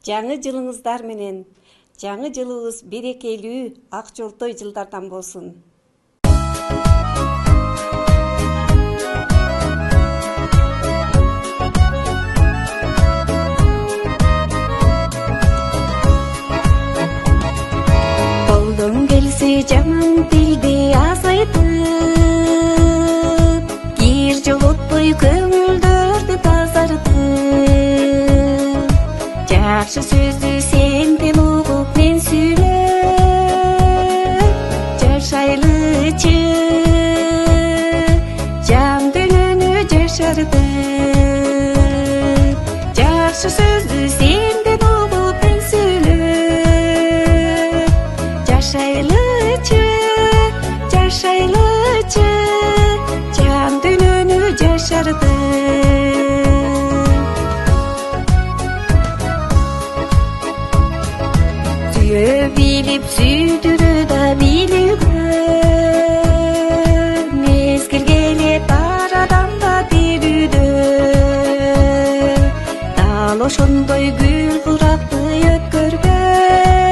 Жаңы жылыңыздар менен. Жаңы жылыңыз берекелүү, ак жолдой жылдардан болсун. Колдон келсе жаман тилди азайтып, кир жолотпой көңүлдөрдү тазартып, жакшы сөздү сенден угуп мен сүйлөп, жашайлычы жан дүйнөнү жашарды. Жакшы сөздү сенден угуп мен сүйлөп, жашайлычы жан дүйнөнү жашарды. Сүйө билип сүйдүрө да билүүгө, мезгил келет ар адамда тирүүдө. Дал ошондой гүл куракты өткөргөн